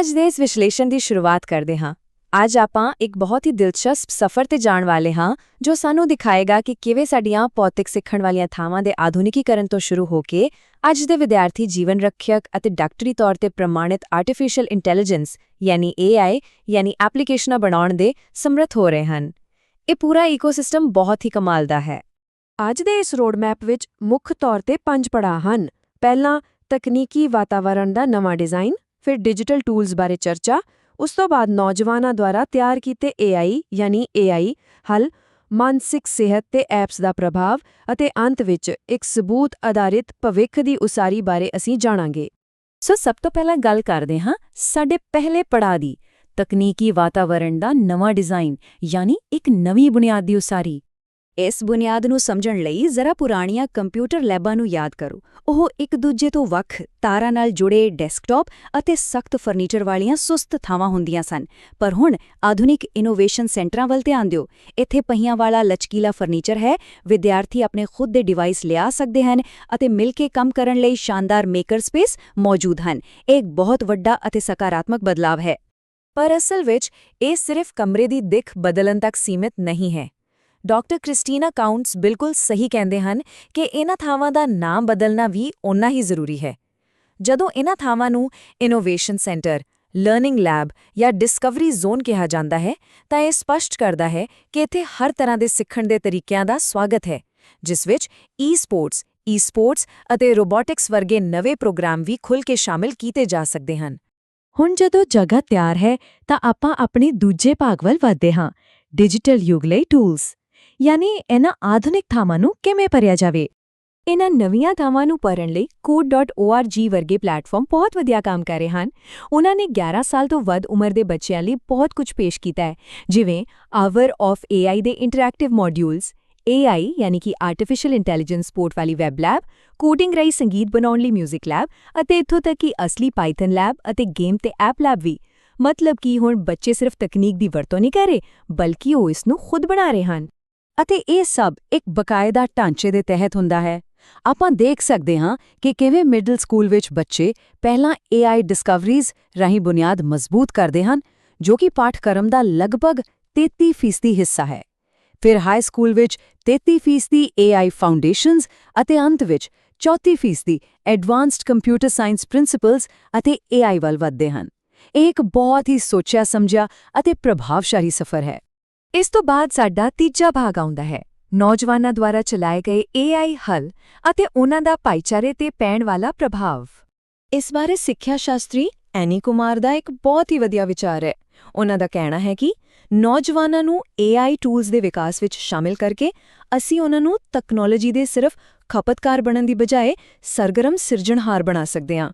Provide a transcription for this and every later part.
ਅੱਜ ਦੇ ਇਸ ਵਿਸ਼ਲੇਸ਼ਣ ਦੀ ਸ਼ੁਰੂਆਤ ਕਰਦੇ ਹਾਂ। ਅੱਜ ਆਪਾਂ ਇੱਕ ਬਹੁਤ ਹੀ ਦਿਲਚਸਪ ਸਫ਼ਰ ਤੇ ਜਾਣ ਵਾਲੇ ਹਾਂ ਜੋ ਸਾਨੂੰ ਦਿਖਾਏਗਾ ਕਿ ਕਿਵੇਂ ਸਾਡੀਆਂ ਭੌਤਿਕ ਸਿੱਖਣ ਵਾਲੀਆਂ ਥਾਵਾਂ ਦੇ ਆਧੁਨਿਕੀਕਰਨ ਤੋਂ ਸ਼ੁਰੂ ਹੋ ਕੇ ਅੱਜ ਦੇ ਵਿਦਿਆਰਥੀ ਜੀਵਨ ਰੱਖਿਅਕ ਅਤੇ ਡਾਕਟਰੀ ਤੌਰ ਤੇ ਪ੍ਰਮਾਣਿਤ ਆਰਟੀਫੀਸ਼ੀਅਲ ਇੰਟੈਲੀਜੈਂਸ ਯਾਨੀ AI ਯਾਨੀ ਐਪਲੀਕੇਸ਼ਨਾਂ ਬਣਾਉਣ ਦੇ ਸਮਰੱਥ ਹੋ ਰਹੇ ਹਨ। ਇਹ ਪੂਰਾ ਇਕੋਸਿਸਟਮ ਬਹੁਤ ਹੀ ਕਮਾਲ ਦਾ ਹੈ। ਅੱਜ ਦੇ ਇਸ ਰੋਡਮੈਪ ਵਿੱਚ ਮੁੱਖ ਤੌਰ ਤੇ 5 ਪੜਾਅ ਹਨ। ਪਹਿਲਾਂ ਤਕਨੀਕੀ ਵਾਤਾਵਰਣ ਦਾ ਨਵਾਂ ਡਿਜ਼ਾਈਨ, ਫਿਰ ਡਿਜੀਟਲ ਟੂਲਸ ਬਾਰੇ ਚਰਚਾ, ਉਸ ਤੋਂ ਬਾਅਦ ਨੌਜਵਾਨਾਂ ਦੁਆਰਾ ਤਿਆਰ ਕੀਤੇ AI ਹੱਲ, ਮਾਨਸਿਕ ਸਿਹਤ ਤੇ ਐਪਸ ਦਾ ਪ੍ਰਭਾਵ ਅਤੇ ਅੰਤ ਵਿੱਚ ਇੱਕ ਸਬੂਤ ਆਧਾਰਿਤ ਭਵਿੱਖ ਦੀ ਉਸਾਰੀ ਬਾਰੇ ਅਸੀਂ ਜਾਣਾਂਗੇ। ਸੋ ਸਭ ਤੋਂ ਪਹਿਲਾਂ ਗੱਲ ਕਰਦੇ ਹਾਂ ਸਾਡੇ ਪਹਿਲੇ ਪੜਾਅ ਦੀ, ਤਕਨੀਕੀ ਵਾਤਾਵਰਣ ਦਾ ਨਵਾਂ ਡਿਜ਼ਾਈਨ ਯਾਨੀ ਇੱਕ ਨਵੀਂ ਬੁਨਿਆਦ ਦੀ ਉਸਾਰੀ। ਇਸ ਬੁਨਿਆਦ ਨੂੰ ਸਮਝਣ ਲਈ ਜ਼ਰਾ ਪੁਰਾਣੀਆਂ ਕੰਪਿਊਟਰ ਲੈਬਾਂ ਨੂੰ ਯਾਦ ਕਰੋ। ਉਹ ਇੱਕ ਦੂਜੇ ਤੋਂ ਵੱਖ ਤਾਰਾਂ ਨਾਲ ਜੁੜੇ ਡੈਸਕਟਾਪ ਅਤੇ ਸਖਤ ਫਰਨੀਚਰ ਵਾਲੀਆਂ ਸੁਸਤ ਥਾਵਾਂ ਹੁੰਦੀਆਂ ਸਨ, ਪਰ ਹੁਣ ਆਧੁਨਿਕ ਇਨੋਵੇਸ਼ਨ ਸੈਂਟਰਾਂ ਵੱਲ ਧਿਆਨ ਦਿਓ। ਇੱਥੇ ਪਹੀਆਂ ਵਾਲਾ ਲਚਕੀਲਾ ਫਰਨੀਚਰ ਹੈ, ਵਿਦਿਆਰਥੀ ਆਪਣੇ ਖੁਦ ਦੇ ਡਿਵਾਈਸ ਲਿਆ ਸਕਦੇ ਹਨ ਅਤੇ ਮਿਲ ਕੇ ਕੰਮ ਕਰਨ ਲਈ ਸ਼ਾਨਦਾਰ ਮੇਕਰ ਸਪੇਸ ਮੌਜੂਦ ਹਨ। ਇਹ ਇੱਕ ਬਹੁਤ ਵੱਡਾ ਅਤੇ ਸਕਾਰਾਤਮਕ ਬਦਲਾਅ ਹੈ। ਪਰ ਅਸਲ ਵਿੱਚ ਇਹ ਸਿਰਫ ਕਮਰੇ ਦੀ ਦਿੱਖ ਬਦਲਣ ਤੱਕ ਸੀਮਿਤ ਨਹੀਂ ਹੈ। ਡਾਕਟਰ ਕ੍ਰਿਸਟੀਨਾ ਕਾਉਂਟਸ ਬਿਲਕੁਲ ਸਹੀ ਕਹਿੰਦੇ ਹਨ ਕਿ ਇਹਨਾਂ ਥਾਵਾਂ ਦਾ ਨਾਮ ਬਦਲਣਾ ਵੀ ਓਨਾ ਹੀ ਜ਼ਰੂਰੀ ਹੈ। ਜਦੋਂ ਇਹਨਾਂ ਥਾਵਾਂ ਨੂੰ ਇਨੋਵੇਸ਼ਨ ਸੈਂਟਰ, ਲਰਨਿੰਗ ਲੈਬ ਜਾਂ ਡਿਸਕਵਰੀ ਜ਼ੋਨ ਕਿਹਾ ਜਾਂਦਾ ਹੈ ਤਾਂ ਇਹ ਸਪਸ਼ਟ ਕਰਦਾ ਹੈ ਕਿ ਇੱਥੇ ਹਰ ਤਰ੍ਹਾਂ ਦੇ ਸਿੱਖਣ ਦੇ ਤਰੀਕਿਆਂ ਦਾ ਸਵਾਗਤ ਹੈ, ਜਿਸ ਵਿੱਚ ਈ-ਸਪੋਰਟਸ ਅਤੇ ਰੋਬੋਟਿਕਸ ਵਰਗੇ ਨਵੇਂ ਪ੍ਰੋਗਰਾਮ ਵੀ ਖੁੱਲ੍ਹ ਕੇ ਸ਼ਾਮਿਲ ਕੀਤੇ ਜਾ ਸਕਦੇ ਹਨ। ਹੁਣ ਜਦੋਂ ਜਗ੍ਹਾ ਤਿਆਰ ਹੈ ਤਾਂ ਆਪਾਂ ਆਪਣੇ ਦੂਜੇ ਭਾਗ ਵੱਲ ਵਧਦੇ ਹਾਂ, ਡਿਜੀਟਲ ਯੁੱਗ ਲਈ ਟੂਲਸ, ਯਾਨੀ ਇਹਨਾਂ ਆਧੁਨਿਕ ਥਾਵਾਂ ਨੂੰ ਕਿਵੇਂ ਭਰਿਆ ਜਾਵੇ। ਇਹਨਾਂ ਨਵੀਆਂ ਥਾਵਾਂ ਨੂੰ ਭਰਨ ਲਈ code.org ਵਰਗੇ ਪਲੇਟਫਾਰਮ ਬਹੁਤ ਵਧੀਆ ਕੰਮ ਕਰ ਰਹੇ ਹਨ। ਉਹਨਾਂ ਨੇ 11 ਸਾਲ ਤੋਂ ਵੱਧ ਉਮਰ ਦੇ ਬੱਚਿਆਂ ਲਈ ਬਹੁਤ ਕੁਝ ਪੇਸ਼ ਕੀਤਾ ਹੈ, ਜਿਵੇਂ ਆਵਰ ਆਫ AI ਦੇ ਇੰਟਰੈਕਟਿਵ ਮੋਡਿਊਲਸ, AI ਯਾਨੀ ਕਿ ਆਰਟੀਫੀਸ਼ੀਅਲ ਇੰਟੈਲੀਜੈਂਸ ਸਪੋਰਟ ਵਾਲੀ ਵੈਬ ਲੈਬ, ਕੋਡਿੰਗ ਰਾਹੀਂ ਸੰਗੀਤ ਬਣਾਉਣ ਲਈ ਮਿਊਜ਼ਿਕ ਲੈਬ ਅਤੇ ਇੱਥੋਂ ਤੱਕ ਕਿ ਅਸਲੀ ਪਾਈਥਨ ਲੈਬ ਅਤੇ ਗੇਮ ਤੇ ਐਪ ਲੈਬ ਵੀ। ਮਤਲਬ ਕਿ ਹੁਣ ਬੱਚੇ ਸਿਰਫ ਤਕਨੀਕ ਦੀ ਵਰਤੋਂ ਨਹੀਂ ਕਰ ਰਹੇ, ਬਲਕਿ ਉਹ ਇਸ ਨੂੰ ਖੁਦ ਬਣਾ ਰਹੇ ਹਨ। ਅਤੇ ਇਹ ਸਭ ਇੱਕ ਬਕਾਇਦਾ ਢਾਂਚੇ ਦੇ ਤਹਿਤ ਹੁੰਦਾ ਹੈ। ਆਪਾਂ ਦੇਖ ਸਕਦੇ ਹਾਂ ਕਿ ਕਿਵੇਂ ਮਿਡਲ ਸਕੂਲ ਵਿੱਚ ਬੱਚੇ ਪਹਿਲਾਂ AI ਡਿਸਕਵਰੀਜ਼ ਰਾਹੀਂ ਬੁਨਿਆਦ ਮਜ਼ਬੂਤ ਕਰਦੇ ਹਨ, ਜੋ ਕਿ ਪਾਠਕ੍ਰਮ ਦਾ ਲਗਭਗ 33% ਹਿੱਸਾ ਹੈ। ਫਿਰ ਹਾਈ ਸਕੂਲ ਵਿੱਚ 33% AI ਫਾਊਂਡੇਸ਼ਨਜ਼ ਅਤੇ ਅੰਤ ਵਿੱਚ 34% ਐਡਵਾਂਸਡ ਕੰਪਿਊਟਰ ਸਾਇੰਸ ਪ੍ਰਿੰਸੀਪਲਸ ਅਤੇ AI ਵੱਲ ਵਧਦੇ ਹਨ। ਇਹ ਇੱਕ ਬਹੁਤ ਹੀ ਸੋਚਿਆ ਸਮਝਿਆ ਅਤੇ ਪ੍ਰਭਾਵਸ਼ਾਲੀ ਸਫ਼ਰ ਹੈ। ਇਸ ਤੋਂ ਬਾਅਦ ਸਾਡਾ ਤੀਜਾ ਭਾਗ ਆਉਂਦਾ ਹੈ, ਨੌਜਵਾਨਾਂ ਦੁਆਰਾ ਚਲਾਏ ਗਏ AI ਹੱਲ ਅਤੇ ਉਹਨਾਂ ਦਾ ਭਾਈਚਾਰੇ ਤੇ ਪੈਣ ਵਾਲਾ ਪ੍ਰਭਾਵ। ਇਸ ਬਾਰੇ ਸਿੱਖਿਆ ਸ਼ਾਸਤਰੀ ਐਨੀ ਕੁਮਾਰ ਦਾ ਇੱਕ ਬਹੁਤ ਹੀ ਵਧੀਆ ਵਿਚਾਰ ਹੈ। ਉਹਨਾਂ ਦਾ ਕਹਿਣਾ ਹੈ ਕਿ ਨੌਜਵਾਨਾਂ ਨੂੰ AI ਟੂਲਸ ਦੇ ਵਿਕਾਸ ਵਿੱਚ ਸ਼ਾਮਿਲ ਕਰਕੇ ਅਸੀਂ ਉਹਨਾਂ ਨੂੰ ਤਕਨਾਲੋਜੀ ਦੇ ਸਿਰਫ ਖਪਤਕਾਰ ਬਣਨ ਦੀ ਬਜਾਏ ਸਰਗਰਮ ਸਿਰਜਣਹਾਰ ਬਣਾ ਸਕਦੇ ਹਾਂ।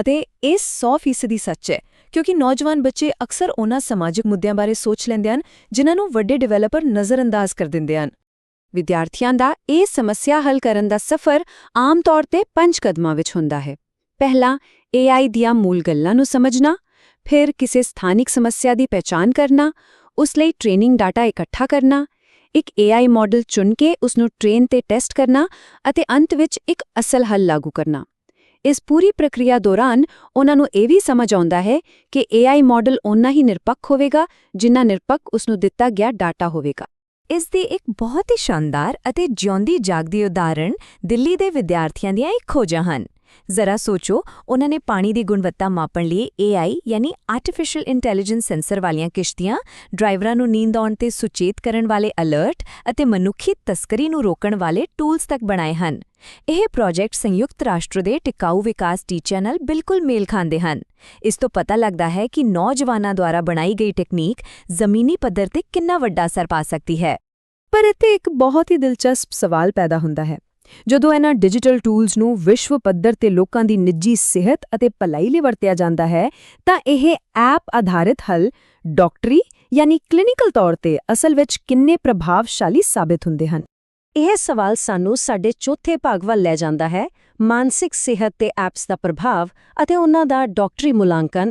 ਅਤੇ ਇਹ 100% ਸੱਚ ਹੈ, ਕਿਉਂਕਿ ਨੌਜਵਾਨ ਬੱਚੇ ਅਕਸਰ ਉਹਨਾਂ ਸਮਾਜਿਕ ਮੁੱਦਿਆਂ ਬਾਰੇ ਸੋਚ ਲੈਂਦੇ ਹਨ ਜਿਨ੍ਹਾਂ ਨੂੰ ਵੱਡੇ ਡਿਵੈਲਪਰ ਨਜ਼ਰਅੰਦਾਜ਼ ਕਰ ਦਿੰਦੇ ਹਨ। ਵਿਦਿਆਰਥੀਆਂ ਦਾ ਇਹ ਸਮੱਸਿਆ ਹੱਲ ਕਰਨ ਦਾ ਸਫ਼ਰ ਆਮ ਤੌਰ ਤੇ 5 ਕਦਮਾਂ ਵਿੱਚ ਹੁੰਦਾ ਹੈ। ਪਹਿਲਾ, AI ਦੀਆਂ ਮੂਲ ਗੱਲਾਂ ਨੂੰ ਸਮਝਣਾ, ਫਿਰ ਕਿਸੇ ਸਥਾਨਿਕ ਸਮੱਸਿਆ ਦੀ ਪਹਿਚਾਣ ਕਰਨਾ, ਉਸ ਲਈ ਟ੍ਰੇਨਿੰਗ ਡਾਟਾ ਇਕੱਠਾ ਕਰਨਾ, ਇੱਕ AI ਮਾਡਲ ਚੁਣ ਕੇ ਉਸ ਨੂੰ ਟ੍ਰੇਨ ਤੇ ਟੈਸਟ ਕਰਨਾ ਅਤੇ ਅੰਤ ਵਿੱਚ ਇੱਕ ਅਸਲ ਹੱਲ ਲਾਗੂ ਕਰਨਾ। ਇਸ ਪੂਰੀ ਪ੍ਰਕਿਰਿਆ ਦੌਰਾਨ ਉਹਨਾਂ ਨੂੰ ਇਹ ਵੀ ਸਮਝ ਆਉਂਦਾ ਹੈ ਕਿ AI ਮਾਡਲ ਓਨਾ ਹੀ ਨਿਰਪੱਖ ਹੋਵੇਗਾ ਜਿੰਨਾ ਨਿਰਪੱਖ ਉਸ ਨੂੰ ਦਿੱਤਾ ਗਿਆ ਡਾਟਾ ਹੋਵੇਗਾ। ਇਸ ਦੀ ਇੱਕ ਬਹੁਤ ਹੀ ਸ਼ਾਨਦਾਰ ਅਤੇ ਜਿਉਂਦੀ ਜਾਗਦੀ ਉਦਾਹਰਣ ਦਿੱਲੀ ਦੇ ਵਿਦਿਆਰਥੀਆਂ ਦੀਆਂ ਇੱਕ ਖੋਜਾਂ ਹਨ। ਜ਼ਰਾ ਸੋਚੋ, ਉਹਨਾਂ ਨੇ ਪਾਣੀ ਦੀ ਗੁਣਵੱਤਾ ਮਾਪਣ ਲਈ AI ਯਾਨੀ ਆਰਟੀਫੀਸ਼ੀਅਲ ਇੰਟੈਲੀਜੈਂਸ ਸੈਂਸਰ ਵਾਲੀਆਂ ਕਿਸ਼ਤੀਆਂ, ਡਰਾਈਵਰਾਂ ਨੂੰ ਨੀਂਦ ਆਉਣ ਤੇ ਸੁਚੇਤ ਕਰਨ ਵਾਲੇ ਅਲਰਟ ਅਤੇ ਮਨੁੱਖੀ ਤਸਕਰੀ ਨੂੰ ਰੋਕਣ ਵਾਲੇ ਟੂਲਸ ਤੱਕ ਬਣਾਏ ਹਨ। ਇਹ ਪ੍ਰੋਜੈਕਟ ਸੰਯੁਕਤ ਰਾਸ਼ਟਰ ਦੇ ਟਿਕਾਊ ਵਿਕਾਸ ਟੀਚਿਆਂ ਨਾਲ ਬਿਲਕੁਲ ਮੇਲ ਖਾਂਦੇ ਹਨ। ਇਸ ਤੋਂ ਪਤਾ ਲੱਗਦਾ ਹੈ ਕਿ ਨੌਜਵਾਨਾਂ ਦੁਆਰਾ ਬਣਾਈ ਗਈ ਟੈਕਨੀਕ ਜ਼ਮੀਨੀ ਪੱਧਰ ਤੇ ਕਿੰਨਾ ਵੱਡਾ ਅਸਰ ਪਾ ਸਕਦੀ ਹੈ। ਪਰ ਇੱਥੇ ਇੱਕ ਬਹੁਤ ਹੀ ਦਿਲਚਸਪ ਸਵਾਲ ਪੈਦਾ ਹੁੰਦਾ ਹੈ। ਜਦੋਂ ਇਹਨਾਂ ਡਿਜੀਟਲ ਟੂਲਸ ਨੂੰ ਵਿਸ਼ਵ ਪੱਧਰ ਤੇ ਲੋਕਾਂ ਦੀ ਨਿੱਜੀ ਸਿਹਤ ਅਤੇ ਭਲਾਈ ਲਈ ਵਰਤਿਆ ਜਾਂਦਾ ਹੈ, ਤਾਂ ਇਹ ਐਪ ਆਧਾਰਿਤ ਹੱਲ ਡਾਕਟਰੀ ਯਾਨੀ ਕਲੀਨਿਕਲ ਤੌਰ ਤੇ ਅਸਲ ਵਿੱਚ ਕਿੰਨੇ ਪ੍ਰਭਾਵਸ਼ਾਲੀ ਸਾਬਿਤ ਹੁੰਦੇ ਹਨ। ਇਹ ਸਵਾਲ ਸਾਨੂੰ ਸਾਡੇ ਚੌਥੇ ਭਾਗ ਵੱਲ ਲੈ ਜਾਂਦਾ ਹੈ, ਮਾਨਸਿਕ ਸਿਹਤ ਤੇ ਐਪਸ ਦਾ ਪ੍ਰਭਾਵ ਅਤੇ ਉਹਨਾਂ ਦਾ ਡਾਕਟਰੀ ਮੁਲਾਂਕਣ।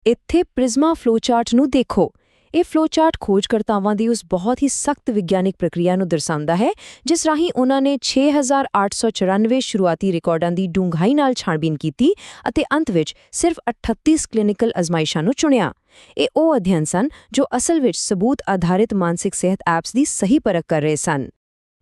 ਇੱਥੇ ਪ੍ਰਿਜ਼ਮਾ ਫਲੋਚਾਰਟ ਨੂੰ ਦੇਖੋ। ਇਹ ਫਲੋਚਾਰਟ ਖੋਜਕਰਤਾਵਾਂ ਦੀ ਉਸ ਬਹੁਤ ਹੀ ਸਖਤ ਵਿਗਿਆਨਿਕ ਪ੍ਰਕਿਰਿਆ ਨੂੰ ਦਰਸਾਉਂਦਾ ਹੈ ਜਿਸ ਰਾਹੀਂ ਉਹਨਾਂ ਨੇ 6894 ਸ਼ੁਰੂਆਤੀ ਰਿਕਾਰਡਾਂ ਦੀ ਡੂੰਘਾਈ ਨਾਲ ਛਾਣਬੀਨ ਕੀਤੀ ਅਤੇ ਅੰਤ ਵਿੱਚ ਸਿਰਫ 38 ਕਲੀਨਿਕਲ ਅਜ਼ਮਾਇਸ਼ਾਂ ਨੂੰ ਚੁਣਿਆ। ਇਹ ਉਹ ਅਧਿਐਨ ਸਨ ਜੋ ਅਸਲ ਵਿੱਚ ਸਬੂਤ ਆਧਾਰਿਤ ਮਾਨਸਿਕ ਸਿਹਤ ਐਪਸ ਦੀ ਸਹੀ ਪਰਖ ਕਰ ਰਹੇ ਸਨ।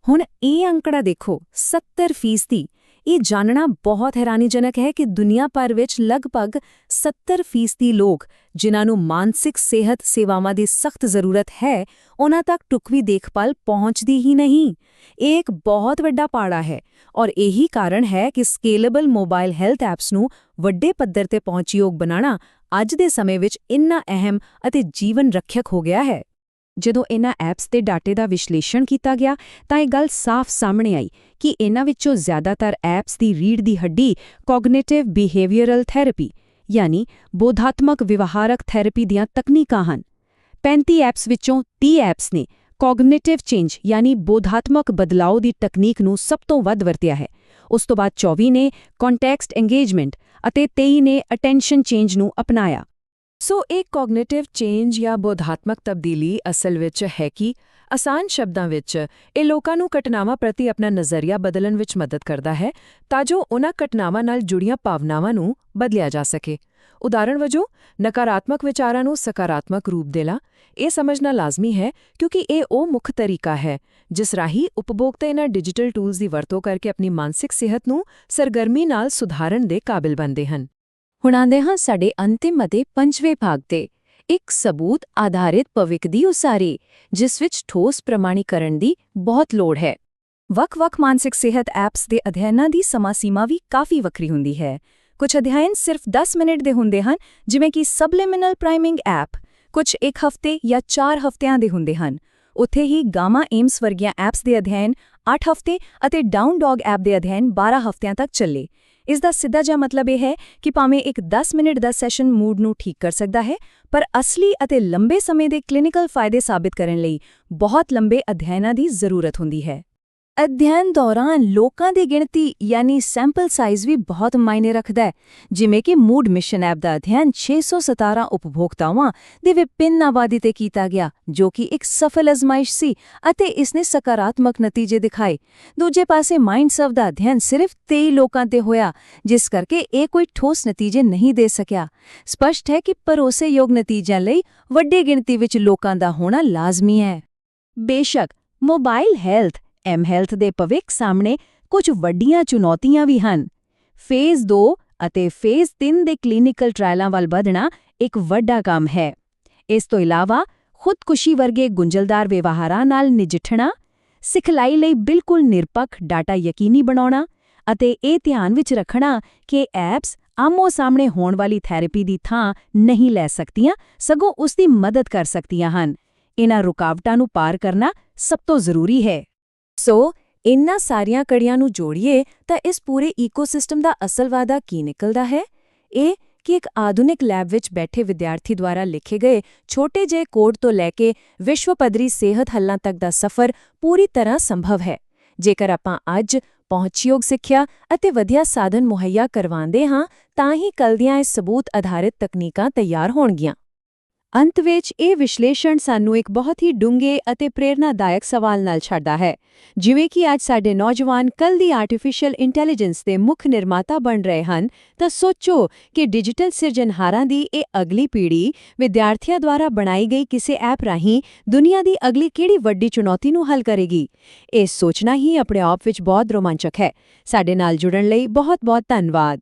ਹੁਣ ਇਹ ਅੰਕੜਾ ਦੇਖੋ, 70%। ਇਹ ਜਾਣਨਾ ਬਹੁਤ ਹੈਰਾਨੀਜਨਕ ਹੈ ਕਿ ਦੁਨੀਆ ਭਰ ਵਿੱਚ ਲਗਭਗ 70% ਲੋਕ ਜਿਨ੍ਹਾਂ ਨੂੰ ਮਾਨਸਿਕ ਸਿਹਤ ਸੇਵਾਵਾਂ ਦੀ ਸਖਤ ਜ਼ਰੂਰਤ ਹੈ, ਉਹਨਾਂ ਤੱਕ ਢੁਕਵੀਂ ਦੇਖਭਾਲ ਪਹੁੰਚਦੀ ਹੀ ਨਹੀਂ। ਇਹ ਇੱਕ ਬਹੁਤ ਵੱਡਾ ਪਾੜਾ ਹੈ ਔਰ ਇਹੀ ਕਾਰਨ ਹੈ ਕਿ ਸਕੇਲੇਬਲ ਮੋਬਾਈਲ ਹੈਲਥ ਐਪਸ ਨੂੰ ਵੱਡੇ ਪੱਧਰ ਤੇ ਪਹੁੰਚਯੋਗ ਬਣਾਉਣਾ ਅੱਜ ਦੇ ਸਮੇਂ ਵਿੱਚ ਇੰਨਾ ਅਹਿਮ ਅਤੇ ਜੀਵਨ ਰੱਖਿਅਕ ਹੋ ਗਿਆ ਹੈ। ਜਦੋਂ ਇਨ੍ਹਾਂ ਐਪਸ ਦੇ ਡਾਟੇ ਦਾ ਵਿਸ਼ਲੇਸ਼ਣ ਕੀਤਾ ਗਿਆ ਤਾਂ ਇਹ ਗੱਲ ਸਾਫ਼ ਸਾਹਮਣੇ ਆਈ ਕਿ ਇਨ੍ਹਾਂ ਵਿੱਚੋਂ ਜ਼ਿਆਦਾਤਰ ਐਪਸ ਦੀ ਰੀੜ੍ਹ ਦੀ ਹੱਡੀ ਕੋਗਨੀਟਿਵ ਬਿਹੇਵੀਅਰਲ ਥੈਰੇਪੀ ਯਾਨੀ ਬੋਧਾਤਮਕ ਵਿਵਹਾਰਕ ਥੈਰੇਪੀ ਦੀਆਂ ਤਕਨੀਕਾਂ ਹਨ। 35 ਐਪਸ ਵਿੱਚੋਂ 30 ਐਪਸ ਨੇ ਕੋਗਨੀਟਿਵ ਚੇਂਜ ਯਾਨੀ ਬੋਧਾਤਮਕ ਬਦਲਾਅ ਦੀ ਤਕਨੀਕ ਨੂੰ ਸਭ ਤੋਂ ਵੱਧ ਵਰਤਿਆ ਹੈ। ਉਸ ਤੋਂ ਬਾਅਦ 24 ਨੇ ਕੰਟੈਕਸਟ ਇੰਗੇਜਮੈਂਟ ਅਤੇ 23 ਨੇ ਅਟੈਂਸ਼ਨ ਚੇਂਜ ਨੂੰ ਅਪਣਾਇਆ। ਸੋ ਇਹ ਕੋਗਨੀਟਿਵ ਚੇਂਜ ਜਾਂ ਬੋਧਾਤਮਕ ਤਬਦੀਲੀ ਅਸਲ ਵਿੱਚ ਹੈ ਕਿ ਆਸਾਨ ਸ਼ਬਦਾਂ ਵਿੱਚ ਇਹ ਲੋਕਾਂ ਨੂੰ ਘਟਨਾਵਾਂ ਪ੍ਰਤੀ ਆਪਣਾ ਨਜ਼ਰੀਆ ਬਦਲਣ ਵਿੱਚ ਮਦਦ ਕਰਦਾ ਹੈ ਤਾਂ ਜੋ ਉਹਨਾਂ ਘਟਨਾਵਾਂ ਨਾਲ ਜੁੜੀਆਂ ਭਾਵਨਾਵਾਂ ਨੂੰ ਬਦਲਿਆ ਜਾ ਸਕੇ। ਉਦਾਹਰਣ ਵਜੋਂ ਨਕਾਰਾਤਮਕ ਵਿਚਾਰਾਂ ਨੂੰ ਸਕਾਰਾਤਮਕ ਰੂਪ ਦੇਣਾ ਇਹ ਸਮਝਣਾ ਲਾਜ਼ਮੀ ਹੈ ਕਿਉਂਕਿ ਇਹ ਉਹ ਮੁੱਖ ਤਰੀਕਾ ਹੈ ਜਿਸ ਰਾਹੀਂ ਉਪਭੋਗਤਾ ਇਹਨਾਂ ਡਿਜੀਟਲ ਟੂਲਸ ਦੀ ਵਰਤੋਂ ਕਰਕੇ ਆਪਣੀ ਮਾਨਸਿਕ ਸਿਹਤ ਨੂੰ ਸਰਗਰਮੀ ਨਾਲ ਸੁਧਾਰਨ ਦੇ ਕਾਬਿਲ ਬਣਦੇ ਹਨ। ਹੁਣ ਆਉਂਦੇ ਹਾਂ ਸਾਡੇ ਅੰਤਿਮ ਅਤੇ 5ਵੇਂ ਭਾਗ ਤੇ, ਇੱਕ ਸਬੂਤ ਆਧਾਰਿਤ ਭਵਿੱਖ ਦੀ ਉਸਾਰੀ ਜਿਸ ਵਿੱਚ ਠੋਸ ਪ੍ਰਮਾਣੀਕਰਨ ਦੀ ਬਹੁਤ ਲੋੜ ਹੈ। ਵੱਖ-ਵੱਖ ਮਾਨਸਿਕ ਸਿਹਤ ਐਪਸ ਦੇ ਅਧਿਐਨਾਂ ਦੀ ਸਮਾਂ ਸੀਮਾ ਵੀ ਕਾਫੀ ਵੱਖਰੀ ਹੁੰਦੀ ਹੈ। ਕੁਝ ਅਧਿਐਨ ਸਿਰਫ 10 ਮਿੰਟ ਦੇ ਹੁੰਦੇ ਹਨ ਜਿਵੇਂ ਕਿ ਸਬਲਿਮਿਨਲ ਪ੍ਰਾਈਮਿੰਗ ਐਪ, ਕੁਝ 1 ਹਫ਼ਤੇ ਜਾਂ 4 ਹਫ਼ਤਿਆਂ ਦੇ ਹੁੰਦੇ ਹਨ। ਉੱਥੇ ਹੀ ਗਾਮਾ ਏਮਸ ਵਰਗੀਆਂ ਐਪਸ ਦੇ ਅਧਿਐਨ 8 ਹਫ਼ਤੇ ਅਤੇ ਡਾਊਨ ਡੌਗ ਐਪ ਦੇ ਅਧਿਐਨ 12 ਹਫ਼ਤਿਆਂ ਤੱਕ ਚੱਲੇ। ਇਸ ਦਾ ਸਿੱਧਾ ਜਿਹਾ ਮਤਲਬ ਇਹ ਹੈ ਕਿ ਭਾਵੇਂ ਇੱਕ 10 ਮਿੰਟ ਦਾ ਸੈਸ਼ਨ ਮੂਡ ਨੂੰ ਠੀਕ ਕਰ ਸਕਦਾ ਹੈ, ਪਰ ਅਸਲੀ ਅਤੇ ਲੰਬੇ ਸਮੇਂ ਦੇ ਕਲੀਨਿਕਲ ਫਾਇਦੇ ਸਾਬਿਤ ਕਰਨ ਲਈ ਬਹੁਤ ਲੰਬੇ ਅਧਿਐਨਾਂ ਦੀ ਜ਼ਰੂਰਤ ਹੁੰਦੀ ਹੈ। ਅਧਿਐਨ ਦੌਰਾਨ ਲੋਕਾਂ ਦੀ ਗਿਣਤੀ ਯਾਨੀ ਸੈਂਪਲ ਸਾਈਜ਼ ਵੀ ਬਹੁਤ ਮਾਇਨੇ ਰੱਖਦਾ ਹੈ। ਜਿਵੇਂ ਕਿ ਮੂਡ ਮਿਸ਼ਨ ਐਪ ਦਾ ਅਧਿਐਨ 617 ਉਪਭੋਗਤਾਵਾਂ ਦੇ ਵਿਭਿੰਨ ਆਬਾਦੀ ਤੇ ਕੀਤਾ ਗਿਆ ਜੋ ਕਿ ਇੱਕ ਸਫਲ ਅਜ਼ਮਾਇਸ਼ ਸੀ ਅਤੇ ਇਸਨੇ ਸਕਾਰਾਤਮਕ ਨਤੀਜੇ ਦਿਖਾਏ। ਦੂਜੇ ਪਾਸੇ ਮਾਈਂਡਸਰਵ ਦਾ ਅਧਿਐਨ ਸਿਰਫ 23 ਲੋਕਾਂ ਤੇ ਹੋਇਆ ਜਿਸ ਕਰਕੇ ਇਹ ਕੋਈ ਠੋਸ ਨਤੀਜੇ ਨਹੀਂ ਦੇ ਸਕਿਆ। ਸਪਸ਼ਟ ਹੈ ਕਿ ਭਰੋਸੇਯੋਗ ਨਤੀਜਿਆਂ ਲਈ ਵੱਡੀ ਗਿਣਤੀ ਵਿੱਚ ਲੋਕਾਂ ਦਾ ਹੋਣਾ ਲਾਜ਼ਮੀ ਹੈ। ਬੇਸ਼ੱਕ ਮੋਬਾਈਲ ਹੈਲਥ ਹੈਲਥ ਦੇ ਭਵਿੱਖ ਸਾਹਮਣੇ ਕੁਝ ਵੱਡੀਆਂ ਚੁਣੌਤੀਆਂ ਵੀ ਹਨ। ਫੇਜ਼ 2 ਅਤੇ ਫੇਜ਼ 3 ਦੇ ਕਲੀਨਿਕਲ ਟ੍ਰਾਇਲਾਂ ਵੱਲ ਵਧਣਾ ਇੱਕ ਵੱਡਾ ਕੰਮ ਹੈ। ਇਸ ਤੋਂ ਇਲਾਵਾ ਖੁਦਕੁਸ਼ੀ ਵਰਗੇ ਗੁੰਝਲਦਾਰ ਵਿਵਹਾਰਾਂ ਨਾਲ ਨਜਿੱਠਣਾ, ਸਿਖਲਾਈ ਲਈ ਬਿਲਕੁਲ ਨਿਰਪੱਖ ਡਾਟਾ ਯਕੀਨੀ ਬਣਾਉਣਾ ਅਤੇ ਇਹ ਧਿਆਨ ਵਿੱਚ ਰੱਖਣਾ ਕਿ ਐਪਸ ਆਮੋ-ਸਾਹਮਣੇ ਹੋਣ ਵਾਲੀ ਥੈਰੇਪੀ ਦੀ ਥਾਂ ਨਹੀਂ ਲੈ ਸਕਦੀਆਂ, ਸਗੋਂ ਉਸ ਦੀ ਮਦਦ ਕਰ ਸਕਦੀਆਂ ਹਨ। ਇਹਨਾਂ ਰੁਕਾਵਟਾਂ ਨੂੰ ਪਾਰ ਕਰਨਾ ਸਭ ਤੋਂ ਜ਼ਰੂਰੀ ਹੈ। ਸੋ ਇਨ੍ਹਾਂ ਸਾਰੀਆਂ ਕੜੀਆਂ ਨੂੰ ਜੋੜੀਏ ਤਾਂ ਇਸ ਪੂਰੇ ਈਕੋਸਿਸਟਮ ਦਾ ਅਸਲ ਵਾਧਾ ਕੀ ਨਿਕਲਦਾ ਹੈ? ਇਹ ਕਿ ਇੱਕ ਆਧੁਨਿਕ ਲੈਬ ਵਿੱਚ ਬੈਠੇ ਵਿਦਿਆਰਥੀ ਦੁਆਰਾ ਲਿਖੇ ਗਏ ਛੋਟੇ ਜਿਹੇ ਕੋਡ ਤੋਂ ਲੈ ਕੇ ਵਿਸ਼ਵ ਪੱਧਰੀ ਸਿਹਤ ਹੱਲਾਂ ਤੱਕ ਦਾ ਸਫ਼ਰ ਪੂਰੀ ਤਰ੍ਹਾਂ ਸੰਭਵ ਹੈ ਜੇਕਰ ਆਪਾਂ ਅੱਜ ਪਹੁੰਚਯੋਗ ਸਿੱਖਿਆ ਅਤੇ ਵਧੀਆ ਸਾਧਨ ਮੁਹੱਈਆ ਕਰਵਾਉਂਦੇ ਹਾਂ ਤਾਂ ਹੀ ਕੱਲ੍ਹ ਦੀਆਂ ਇਹ ਸਬੂਤ ਆਧਾਰਿਤ ਤਕਨੀਕਾਂ ਤਿਆਰ ਹੋਣਗੀਆਂ। ਅੰਤ ਵਿੱਚ ਇਹ ਵਿਸ਼ਲੇਸ਼ਣ ਸਾਨੂੰ ਇੱਕ ਬਹੁਤ ਹੀ ਡੂੰਘੇ ਅਤੇ ਪ੍ਰੇਰਨਾਦਾਇਕ ਸਵਾਲ ਨਾਲ ਛੱਡਦਾ ਹੈ। ਜਿਵੇਂ ਕਿ ਅੱਜ ਸਾਡੇ ਨੌਜਵਾਨ ਕੱਲ੍ਹ ਦੀ ਆਰਟੀਫੀਸ਼ੀਅਲ ਇੰਟੈਲੀਜੈਂਸ ਦੇ ਮੁੱਖ ਨਿਰਮਾਤਾ ਬਣ ਰਹੇ ਹਨ, ਤਾਂ ਸੋਚੋ ਕਿ ਡਿਜੀਟਲ ਸਿਰਜਣਹਾਰਾਂ ਦੀ ਇਹ ਅਗਲੀ ਪੀੜ੍ਹੀ ਵਿਦਿਆਰਥੀਆਂ ਦੁਆਰਾ ਬਣਾਈ ਗਈ ਕਿਸੇ ਐਪ ਰਾਹੀਂ ਦੁਨੀਆ ਦੀ ਅਗਲੀ ਕਿਹੜੀ ਵੱਡੀ ਚੁਣੌਤੀ ਨੂੰ ਹੱਲ ਕਰੇਗੀ। ਇਹ ਸੋਚਣਾ ਹੀ ਆਪਣੇ ਆਪ ਵਿੱਚ ਬਹੁਤ ਰੋਮਾਂਚਕ ਹੈ। ਸਾਡੇ ਨਾਲ ਜੁੜਨ ਲਈ ਬਹੁਤ-ਬਹੁਤ ਧੰਨਵਾਦ।